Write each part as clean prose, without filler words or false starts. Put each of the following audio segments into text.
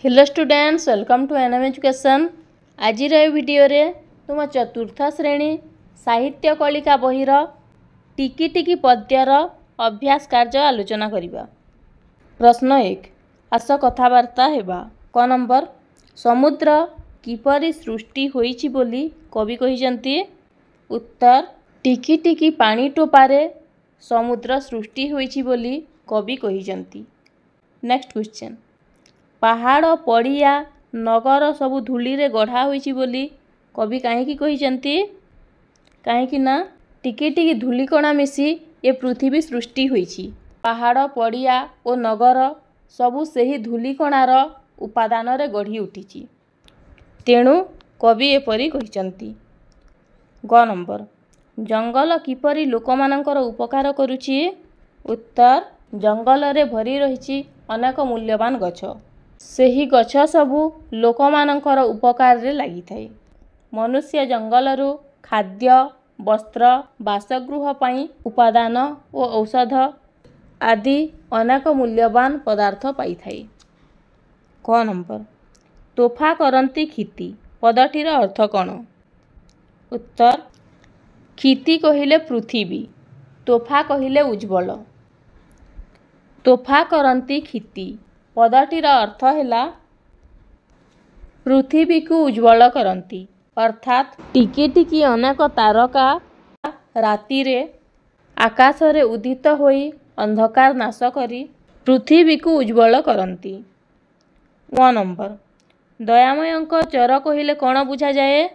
Hello students, welcome to NM education. आज video रे तुम चतुर्थ श्रेणी साहित्य कलिका बहिर टिकी टिकी पद्यर अभ्यास कार्य आलोचना करिबा। प्रश्न 1, आस कथावार्ता हेबा। क नंबर, समुद्र किपरि सृष्टि होईछि बोली कवि कहिजंती। उत्तर, टिकी टिकी पानी टोपारे समुद्र सृष्टि होईछि बोली कवि कहिजंती। नेक्स्ट क्वेश्चन, पहाड़ पड़िया नगर सबु धूली रे गढ़ा होईछि बोली कवि काहेकि कहिजंती। काहेकि ना टिकी टिकी धूलिकणा मिसी ए पृथ्वी सृष्टि होईछि। पहाड़ पड़िया और नगर सबु सेही धूलिकणार उपादान रे गढ़ी उठिछि, तेणु कवि एपरि कहिजंती। ग नंबर, जंगल किपरि लोकमानंकर उपकार करुछि। उत्तर, जंगल रे भरी रहिछि अनेक मूल्यवान गछ। सेही गछ सबु लोकमानंकर उपकार रे लागि थाए। मनुष्य जंगलरू खाद्य, वस्त्र, बासगृह पाई उपादान और औषध आदि अनेक मूल्यवान पदार्थ पाई थाए। क नंबर, तोफा करंती खिति पदटीर अर्थ कौन। उत्तर, खिति कहिले पृथ्वी, तोफा कहिले उज्ज्वल। तोफा करंती खिति पदटीर अर्थ हैला पृथ्वी को उज्ज्वल करंती, अर्थात टिकी टिकी अनेक तारका राति रे आकाश रे उदित होई अंधकार नाश करी पृथ्वी को उज्ज्वल करंती। व नंबर, दयामयंक चर कहिले कौन बुझा जाए।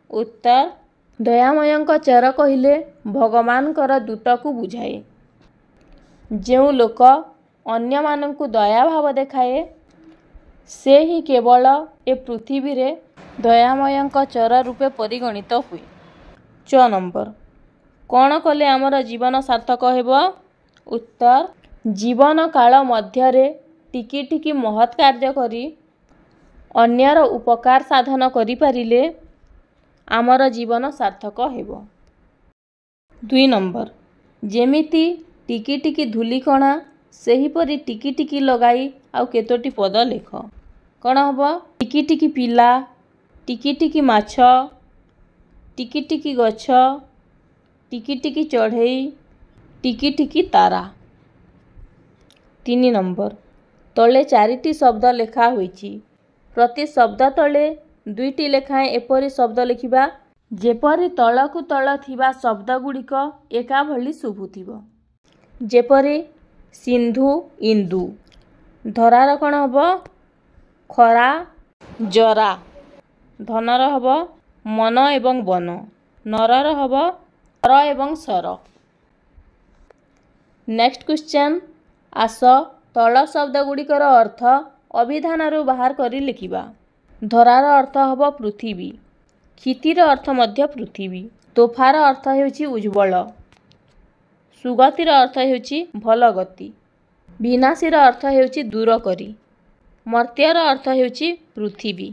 उत्तर, दयामयंक चर कहिले भगवानकर दूत को बुझाए। जेउ लोक अन्य मानंकु दया भाव देखाए से ही केवल ए पृथ्वी रे दयामयंक चर रूपे परिगणित हुए। च नंबर, कौन कले आमर जीवन सार्थक हेबो। उत्तर, जीवन काल मध्य रे टिकी टिकी महत् कार्य करी अन्यर उपकार साधन करि पारिले आमर जीवन सार्थक हेबो। 2 नंबर, जेमिति टिकी टिकी धूलिकणा सेहीपरि टिकी टिकी लगाई आउ केतोटी पद लेख। कौन हबो। टिकी टिकी पिला, टिकी टिकी माछ, टिकी टिकी गछ, टिकी टिकी चढ़ई, टिकी टिकी तारा। 3 नंबर, तले 4टी शब्द लेखा होईछि। प्रति शब्द तले 2टी लेखाएं एपरि शब्द लिखिबा जेपरि तळकु तळ थिबा शब्द गुड़िक एका भली शुभुथिबो। जेपरि सिंधु इंदु। धरार कौन हबो, खरा जरा। धनर हबो मन एवं वन। नरर हबो सर एवं सर। नेक्स्ट क्वेश्चन, आस तळ शब्द गुड़िकर अर्थ अभिधानरू बाहर करी लिखिबा। धरार अर्थ हबो पृथ्वी, खितिर अर्थ मध्य पृथ्वी, तोफार अर्थ हेउछि उज्ज्वल, सुगतिर अर्थ हेउछि भल गति, विनाशीर अर्थ हेउछि दूर करी, मर्त्यर अर्थ हेउछि पृथ्वी।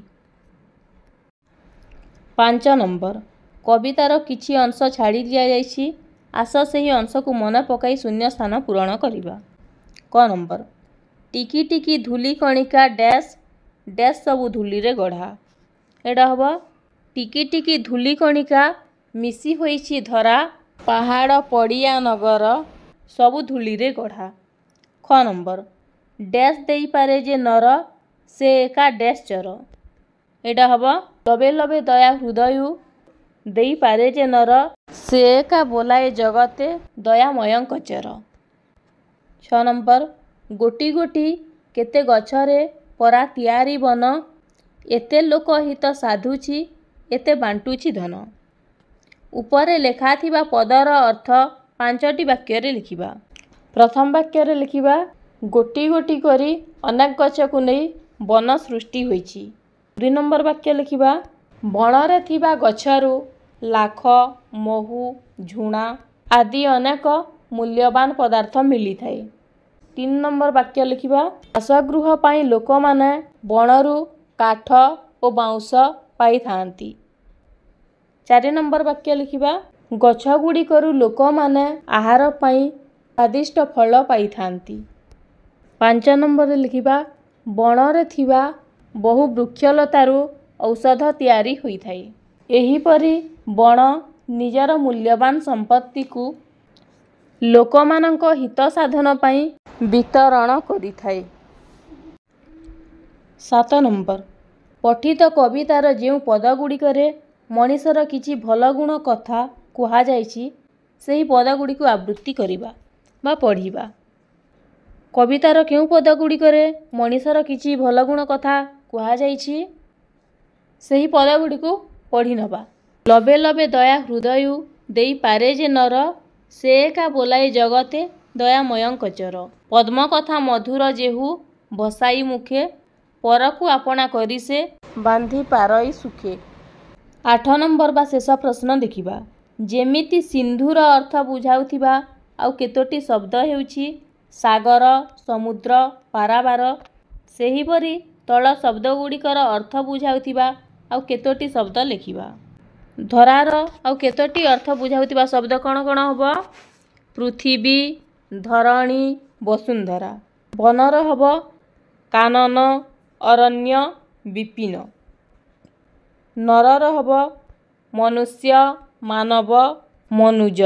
5 नंबर, कवितार किछि अंश छाड़ी दिया जाइछि। आस सेही अंश को मन पकाई शून्य स्थान पूरण करिबा। क नंबर, टिकी टिकी धूली कणिका डैश डैश सबु धूली रे गढ़ा। एडा हबो टिकी टिकी धूली कणिका मिसी होईछि धरा, पहाड़ पड़िया नगर सबु धूली रे गढ़ा। ख नंबर, डैश देई पारे जे नर से एका डैश चर। एडा हबो लबे लबे दया हृदय देई पारे जे नर से एका बोलाए जगते दयामयंक चर। 6 नंबर, गोटी गोटी केते गछरे परा तियारी बन, एते लोक हित साधुछि एते बांटुछि धन। उपरे लेखा थिबा पदर अर्थ 5टी वाक्य रे लिखिबा। प्रथम वाक्य रे लिखिबा गोटी गोटी करी अनेक गछ को नहीं वन सृष्टि होईछि। 2 नंबर वाक्य लिखिबा बण रे थिबा गछरू लाख, महू, झुणा आदि अनेक मूल्यवान पदार्थ मिली थाए। 3 नंबर वाक्य लिखिबा बासगृह पाई लोक माने बणरू काठ और बाउंस पाई थांती। 4 नंबर वाक्य लिखिबा गछ गुड़िकरू लोक माने आहार पाई स्वादिष्ट फल पाई थांती। 5 नंबर लिखिबा बण रे थिबा बहु वृक्षलतारू औषध तैयारी होइथाए। एहीपरि बण निजर मूल्यवान संपत्ति को लोकमानंक हित साधन पाई वितरण करिथाए। 7 नंबर पठित कवितार जो पदगुड़िकरे मनीषर किछि भल गुण कथा कुहाଯାଇଛି ସେହି ପଦଗୁଡ଼ିକୁ ଆବୃତ୍ତି କରିବା ବା ପଢ଼ିବା। କବିତାର କେଉଁ ପଦଗୁଡ଼ିକରେ ମଣିଷର କିଛି ଭଲ ଗୁଣ କଥା କୁହାଯାଇଛି ସେହି ପଦଗୁଡ଼ିକୁ ପଢ଼ି ନେବା। ଲବେ ଲବେ ଦୟା ହୃଦୟ ଦେଇପାରେ ଯେ ନର, ସେ ଏକା ବୋଲାଏ ଜଗତେ ଦୟାମୟଙ୍କ ଚର। ପଦ୍ମକଥା ମଧୁର ଯେହୁ ବସାଇ ମୁଖେ, ପରକୁ ଆପଣା କରି ସେ ବାନ୍ଧି ପାରଇ ସୁଖେ। 8 ନମ୍ବର ବା ଶେଷ ପ୍ରଶ୍ନ ଦେଖିବା। ଯେମିତି ସିନ୍ଧୁର ଅର୍ଥ ବୁଝାଉଥିବା ଆଉ କେତୋଟି ଶବ୍ଦ ହେଉଛି ସାଗର, ସମୁଦ୍ର, ପାରାବାର, ସେହିପରି ତଳ ଶବ୍ଦଗୁଡ଼ିକର ଅର୍ଥ ବୁଝାଉଥିବା ଆଉ କେତୋଟି ଶବ୍ଦ ଲେଖିବା। ଧରାର ଆଉ କେତୋଟି ଅର୍ଥ ବୁଝାଉଥିବା ଶବ୍ଦ କ'ଣ କ'ଣ ହେବ? ପୃଥିବୀ, ଧରଣୀ, ବସୁନ୍ଧରା। ବନର ହେବ କାନନ, ଅରଣ୍ୟ, ବିପିନ। ନରର ହେବ ମନୁଷ୍ୟ, ମାନବ, ମନୁଜ।